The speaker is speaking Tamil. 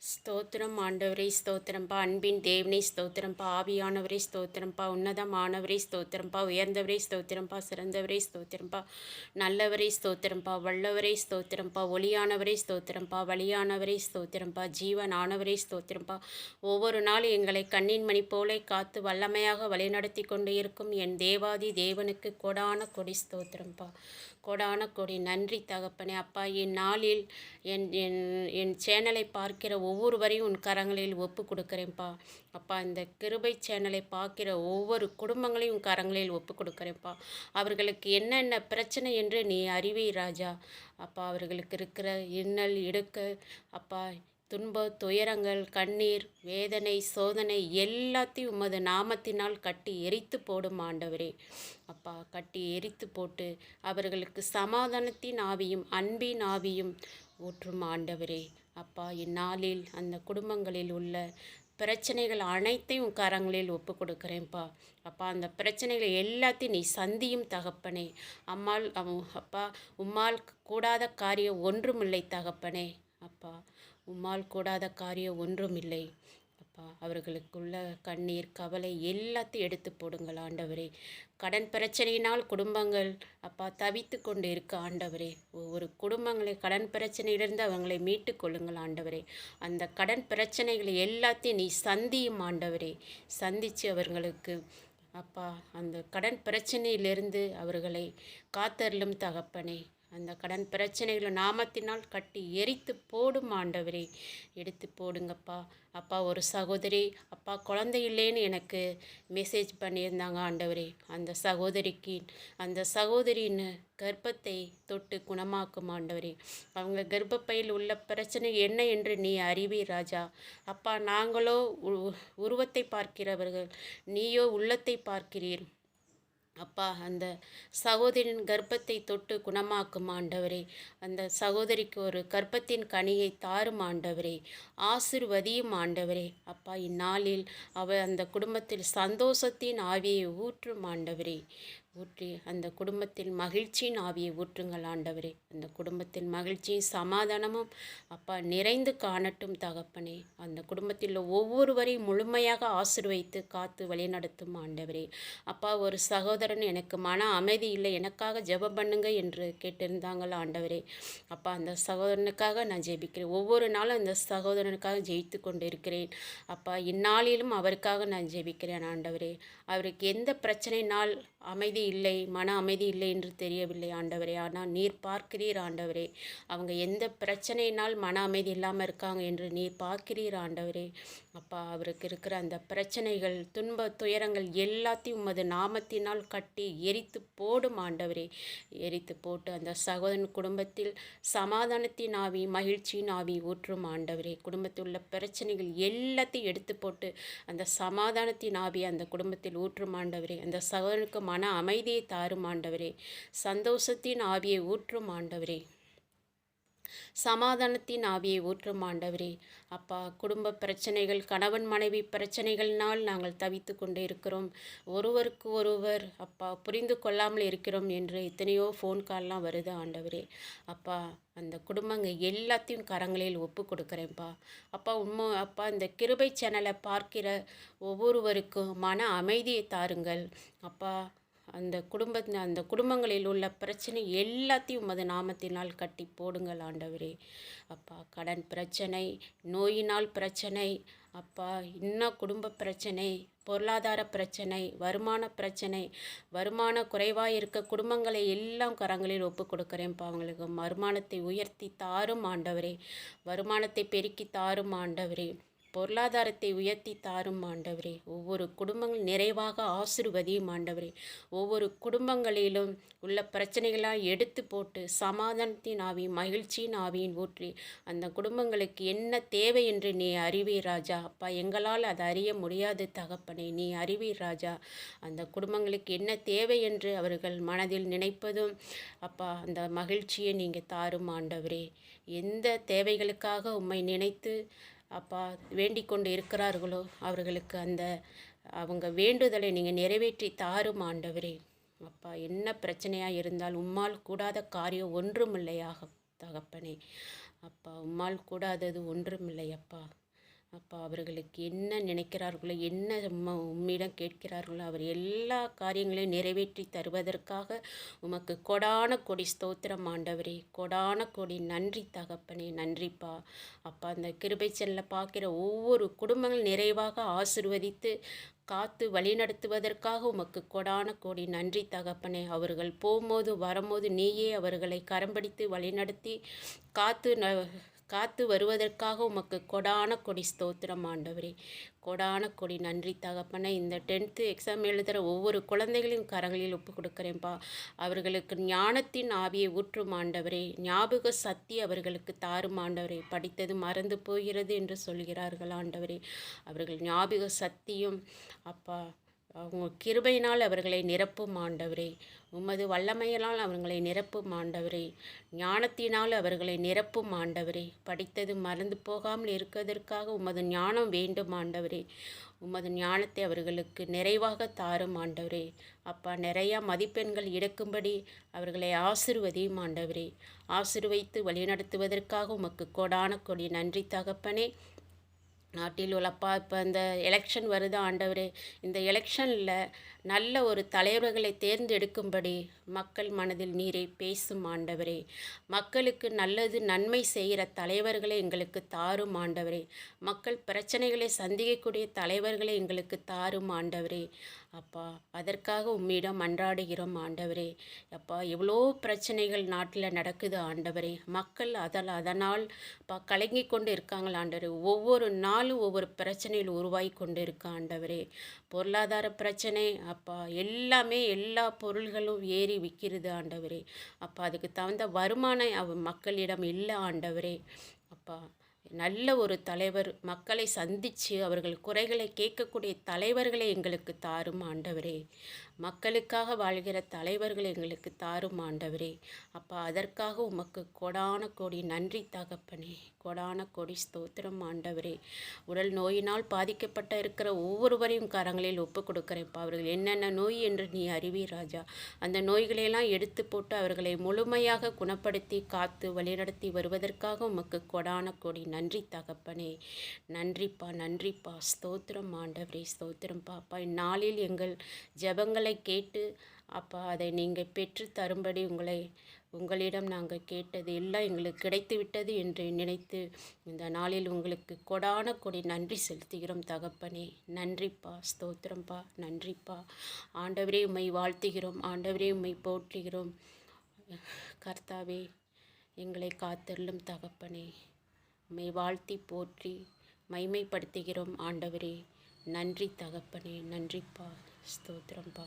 ஸ்தோத்திரம் ஆண்டவரே ஸ்தோத்திரம்பா, அன்பின் தேவனே ஸ்தோத்திரம்பா, ஆவியானவரே ஸ்தோத்திரம்பா, உன்னதமானவரே ஸ்தோத்திரம்பா, உயர்ந்தவரே ஸ்தோத்திரம்பா, சிறந்தவரே ஸ்தோத்திரம்பா, நல்லவரே ஸ்தோத்திரம்பா, வல்லவரே ஸ்தோத்திரம்பா, ஒளியானவரே ஸ்தோத்திரம்பா, வழியானவரே ஸ்தோத்திரம்பா, ஜீவனானவரே ஸ்தோத்திரம்பா. ஒவ்வொரு நாள் எங்களை கண்ணின் மணி போல காத்து வல்லமையாக வழிநடத்தி கொண்டு இருக்கும் என் தேவாதி தேவனுக்கு கொடான கொடி ஸ்தோத்திரம்பா, கொடான கொடி நன்றி தகப்பனே. அப்பா, இந்நாளில் என் என் என் சேனலை பார்க்கிற ஒவ்வொருவரையும் உன் கரங்களில் ஒப்பு கொடுக்குறேன்ப்பா. அப்பா, இந்த கிருபை சேனலை பார்க்கிற ஒவ்வொரு குடும்பங்களையும் உன் கரங்களில் ஒப்பு கொடுக்குறேன்ப்பா. அவர்களுக்கு என்னென்ன பிரச்சனை என்று நீ அறிவீர் ராஜா. அப்பா, அவர்களுக்கு இருக்கிற இன்னல் இடுக்கு, அப்பா, துன்ப துயரங்கள், கண்ணீர், வேதனை, சோதனை எல்லாத்தையும் உமது நாமத்தினால் கட்டி எரித்து போடும் ஆண்டவரே. அப்பா, கட்டி எரித்து போட்டு அவர்களுக்கு சமாதானத்தின் ஆவியும் அன்பின் ஆவியும் ஊற்றும் ஆண்டவரே. அப்பா, இந்நாளில் அந்த குடும்பங்களில் உள்ள பிரச்சனைகள் அனைத்தையும் கரங்களில் ஒப்பு கொடுக்குறேன்ப்பா. அப்பா, அந்த பிரச்சனைகளை எல்லாத்தையும் நீ சந்தியும் தகப்பனே. அப்பா, உம்மால் கூடாத காரியம் ஒன்றுமில்லை தகப்பனே. அப்பா, உம்மால் கூடாத காரியம் ஒன்றுமில்லை. அப்பா, அவர்களுக்குள்ள கண்ணீர், கவலை எல்லாத்தையும் எடுத்து போடுங்கள் ஆண்டவரே. கடன் பிரச்சனையினால் குடும்பங்கள் அப்பா தவித்து கொண்டு இருக்க ஆண்டவரே. ஒவ்வொரு குடும்பங்களை கடன் பிரச்சனையிலிருந்து அவங்களை மீட்டு கொள்ளுங்கள் ஆண்டவரே. அந்த கடன் பிரச்சனைகளை எல்லாத்தையும் நீ சந்தியும் ஆண்டவரே. சந்தித்து அவர்களுக்கு அப்பா அந்த கடன் பிரச்சனையிலிருந்து அவர்களை காத்தருளும் தகப்பனே. அந்த கடன் பிரச்சனைகளை நாமத்தினால் கட்டி எரித்து போடும் ஆண்டவரே. எடுத்து போடுங்கப்பா. அப்பா, ஒரு சகோதரி அப்பா குழந்தை இல்லைன்னு எனக்கு மெசேஜ் பண்ணியிருந்தாங்க ஆண்டவரே. அந்த சகோதரியின் கர்ப்பத்தை தொட்டு குணமாக்கும் ஆண்டவரே. அவங்க கர்ப்பப்பையில் உள்ள பிரச்சனை என்ன என்று நீ அறிவீர் ராஜா. அப்பா, நாங்களோ உருவத்தை பார்க்கிறவர்கள், நீயோ உள்ளத்தை பார்க்கிறீர். அப்பா, அந்த சகோதரின் கர்ப்பத்தை தொட்டு குணமாக்கும் ஆண்டவரே. அந்த சகோதரிக்கு ஒரு கர்ப்பத்தின் கனியை தாரும் ஆண்டவரே. ஆசிர்வதியும் ஆண்டவரே. அப்பா, இந்நாளில் அந்த குடும்பத்தில் சந்தோஷத்தின் ஆவியை ஊற்றும் ஆண்டவரே. ஊற்றி அந்த குடும்பத்தில் மகிழ்ச்சியின் ஆவியை ஊற்றுங்கள் ஆண்டவரே. அந்த குடும்பத்தில் மகிழ்ச்சியும் சமாதானமும் அப்பா நிறைந்து காணட்டும் தகப்பனே. அந்த குடும்பத்தில் ஒவ்வொருவரையும் முழுமையாக ஆசீர்வதித்து காத்து வழிநடத்தும் ஆண்டவரே. அப்பா, ஒரு சகோதரன் எனக்கு மன அமைதி இல்லை, எனக்காக ஜெபம் பண்ணுங்க என்று கேட்டிருந்தாங்கள் ஆண்டவரே. அப்பா, அந்த சகோதரனுக்காக நான் ஜெபிக்கிறேன். ஒவ்வொரு நாளும் அந்த சகோதரனுக்காக ஜெயித்து கொண்டு இருக்கிறேன். அப்பா, இந்நாளிலும் அவருக்காக நான் ஜெபிக்கிறேன் ஆண்டவரே. அவருக்கு எந்த பிரச்சனையினால் அமைதி இல்லை, மன அமைதி இல்லை என்று தெரியவில்லை ஆண்டவரே. ஆனால் நீர் பார்க்கிறீர் ஆண்டவரே. அவங்க எந்த பிரச்சனையினால் மன அமைதி இல்லாமல் இருக்காங்க என்று நீர் பார்க்கிறீர் ஆண்டவரே. அப்பா, அவருக்கு இருக்கிற அந்த பிரச்சனைகள், துன்ப துயரங்கள் எல்லாத்தையும் உமது நாமத்தினால் கட்டி எரித்து போடும் ஆண்டவரே. எரித்து போட்டு அந்த சகோதரன் குடும்பத்தில் சமாதானத்தின் ஆவி, மகிழ்ச்சியின் ஆவி ஊற்றும் ஆண்டவரே. குடும்பத்தில் உள்ள பிரச்சனைகள் எல்லாத்தையும் எடுத்து போட்டு அந்த சமாதானத்தின் ஆவி அந்த குடும்பத்தில் ஊற்றும் ஆண்டவரே. அந்த சகோதரனுக்கு மன அமைதியை தாரும் ஆண்டவரே. சந்தோஷத்தின் ஆவியை ஊற்றும் ஆண்டவரே. சமாதானத்தின் ஆவியை ஊற்றும் ஆண்டவரே. அப்பா, குடும்ப பிரச்சனைகள், கணவன் மனைவி பிரச்சனைகள்னால் நாங்கள் தவித்து கொண்டு இருக்கிறோம். ஒருவருக்கு ஒருவர் அப்பா புரிந்து கொள்ளாமல் இருக்கிறோம் என்று எத்தனையோ ஃபோன் கால்லாம் வருது ஆண்டவரே. அப்பா, அந்த குடும்பங்கள் எல்லாத்தையும் கரங்களில் ஒப்பு கொடுக்குறேன்ப்பா. அப்பா, அப்பா, இந்த கிருபை சேனலை பார்க்கிற ஒவ்வொருவருக்கும் மன அமைதியை தாருங்கள் அப்பா. அந்த குடும்பங்களில் உள்ள பிரச்சனை எல்லாத்தையும் உமது நாமத்தினால் கட்டி போடுங்கள் ஆண்டவரே. அப்பா, கடன் பிரச்சனை, நோயினால் பிரச்சனை, அப்பா இன்னும் குடும்ப பிரச்சனை, பொருளாதார பிரச்சனை, வருமான பிரச்சனை, வருமான குறைவாக இருக்க குடும்பங்களை எல்லாம் கரங்களில் ஒப்பு கொடுக்குறேன்ப்பா. அவங்களுக்கு வருமானத்தை உயர்த்தி தாரும் ஆண்டவரே. வருமானத்தை பெருக்கி தாரும் ஆண்டவரே. பொருளாதாரத்தை உயர்த்தி தாரும் ஆண்டவரே. ஒவ்வொரு குடும்பங்கள் நிறைவாக ஆசீர்வதியும் ஆண்டவரே. ஒவ்வொரு குடும்பங்களிலும் உள்ள பிரச்சனைகளாக எடுத்து போட்டு சமாதானத்தின் ஆவி, மகிழ்ச்சியின் ஆவியின் ஊற்றி அந்த குடும்பங்களுக்கு என்ன தேவை என்று நீ அறிவீர் ராஜா. அப்பா, எங்களால் அதை அறிய முடியாது தகப்பனே, நீ அறிவீர் ராஜா. அந்த குடும்பங்களுக்கு என்ன தேவை என்று அவர்கள் மனதில் நினைப்பதும் அப்பா அந்த மகிழ்ச்சியை நீங்கள் தாரும் ஆண்டவரே. எந்த தேவைகளுக்காக உம்மை நினைத்து அப்பா வேண்டிக் கொண்டு இருக்கிறார்களோ அவர்களுக்கு அவங்க வேண்டுதலை நீங்கள் நிறைவேற்றி தாரும் ஆண்டவரே. அப்பா, என்ன பிரச்சனையாக இருந்தால் உம்மால் கூடாத காரியம் ஒன்றுமில்லையாக தகப்பனே. அப்பா உம்மால் கூடாதது ஒன்றுமில்லை அப்பா. அப்பா அவர்களுக்கு என்ன நினைக்கிறார்களோ, என்ன உம்மிடம் கேட்கிறார்களோ, அவர் எல்லா காரியங்களையும் நிறைவேற்றி தருவதற்காக உமக்கு கொடான கொடி ஸ்தோத்திரம் ஆண்டவரே. கொடான கொடி நன்றி தகப்பனே, நன்றிப்பா. அப்பா அந்த கிருபை செல்ல பார்க்கிற ஒவ்வொரு குடும்பங்கள் நிறைவாக ஆசிர்வதித்து காத்து வழிநடத்துவதற்காக உமக்கு கொடான கோடி நன்றி தகப்பனே. அவர்கள் போகும்போது வரும்போது நீயே அவர்களை கரம்பிடித்து வழிநடத்தி காத்து காத்து வருவதற்காக உமக்கு கொடான கொடி ஸ்தோத்திரம் ஆண்டவரே. கொடான கொடி நன்றி தகப்பனே. இந்த 10th எக்ஸாம் எழுதுகிற ஒவ்வொரு குழந்தைகளையும் கரங்களில் ஒப்பு கொடுக்குறேன்ப்பா. அவர்களுக்கு ஞானத்தின் ஆவியை ஊற்றும் ஆண்டவரே. ஞாபக சக்தி அவர்களுக்கு தாரும் ஆண்டவரே. படித்தது மறந்து போகிறது என்று சொல்கிறார்கள் ஆண்டவரே. அவர்கள் ஞாபக சக்தியும் அப்பா அவங்க கிருபையினால் அவர்களை நிரப்பும் ஆண்டவரே. உமது வல்லமையினால் அவர்களை நிரப்பும் ஆண்டவரே. ஞானத்தினால் அவர்களை நிரப்பும் ஆண்டவரே. படித்தது மறந்து போகாமல் இருக்கிறதற்காக உமது ஞானம் வேண்டும் ஆண்டவரே. உமது ஞானத்தை அவர்களுக்கு நிறைவாக தாரும் ஆண்டவரே. அப்பா நிறையா மதிப்பெண்கள் எடுக்கும்படி அவர்களை ஆசிர்வதியும் ஆண்டவரே. ஆசிர்வைத்து வழிநடத்துவதற்காக உமக்கு கொடான கொடி நன்றி தகப்பனே. நாட்டில் உள்ளப்பா இப்போ இந்த எலெக்ஷன் வருது ஆண்டவரே. இந்த எலெக்ஷனில் நல்ல ஒரு தலைவர்களை தேர்ந்தெடுக்கும்படி மக்கள் மனதில் நீரை பேசும் ஆண்டவரே. மக்களுக்கு நல்லது நன்மை செய்கிற தலைவர்களை எங்களுக்கு தாரும் ஆண்டவரே. மக்கள் பிரச்சனைகளை சந்திக்கக்கூடிய தலைவர்களை எங்களுக்கு தாரும் ஆண்டவரே. அப்பா அதற்காக உம்மிடம் மன்றாடுகிறோம் ஆண்டவரே. அப்பா எவ்வளோ பிரச்சனைகள் நாட்டில் நடக்குது ஆண்டவரே. மக்கள் அதனால் கலங்கி கொண்டு இருக்காங்களா ஆண்டவரே. ஒவ்வொரு நாளும் ஒவ்வொரு பிரச்சனையில் உருவாகி கொண்டு இருக்கா ஆண்டவரே. பொருளாதார பிரச்சனை அப்பா எல்லாமே எல்லா பொருள்களும் ஏறி விற்கிறது ஆண்டவரே. அப்பா அதுக்கு தகுந்த வருமானம் மக்களிடம் இல்லை ஆண்டவரே. அப்பா நல்ல ஒரு தலைவர் மக்களை சந்தித்து அவர்கள் குறைகளை கேட்கக்கூடிய தலைவர்களை எங்களுக்கு தாரும் ஆண்டவரே. மக்களுக்காக வாழ்கிற தலைவர்களை எங்களுக்கு தாரும் ஆண்டவரே. அப்பா அதற்காக உமக்கு கொடான கோடி நன்றி தகப்பனே. கொடான கொடி ஸ்தோத்திரம் ஆண்டவரே. உடல் நோயினால் பாதிக்கப்பட்ட இருக்கிற ஒவ்வொருவரையும் கரங்களில் ஒப்பு கொடுக்குறேன்ப்பா. அவர்கள் என்னென்ன நோய் என்று நீ அறிவி ராஜா. அந்த நோய்களையெல்லாம் எடுத்து போட்டு அவர்களை முழுமையாக குணப்படுத்தி காத்து வழிநடத்தி வருவதற்காக உமக்கு கொடான கொடி நன்றி தகப்பனே. நன்றிப்பா நன்றிப்பா. ஸ்தோத்திரம் ஆண்டவரே. ஸ்தோத்திரம்ப்பா. அப்பா இந்நாளில் எங்கள் ஜெபங்களை கேட்டு அப்பா அதை நீங்கள் பெற்று தரும்படி உங்களிடம் நாங்கள் கேட்டது எல்லாம் எங்களுக்கு கிடைத்து விட்டது என்று நினைத்து இந்த நாளில் உங்களுக்கு கொடான கொடி நன்றி செலுத்துகிறோம் தகப்பனே. நன்றிப்பா. ஸ்தோத்திரம்ப்பா. நன்றிப்பா. ஆண்டவரே உம்மை வாழ்த்துகிறோம். ஆண்டவரே உம்மை போற்றுகிறோம். கர்த்தாவே எங்களை காத்தருளும் தகப்பனே. உம்மை வாழ்த்தி போற்றி மைமைப்படுத்துகிறோம் ஆண்டவரே. நன்றி தகப்பனே. நன்றிப்பா. ஸ்தோத்திரம்ப்பா.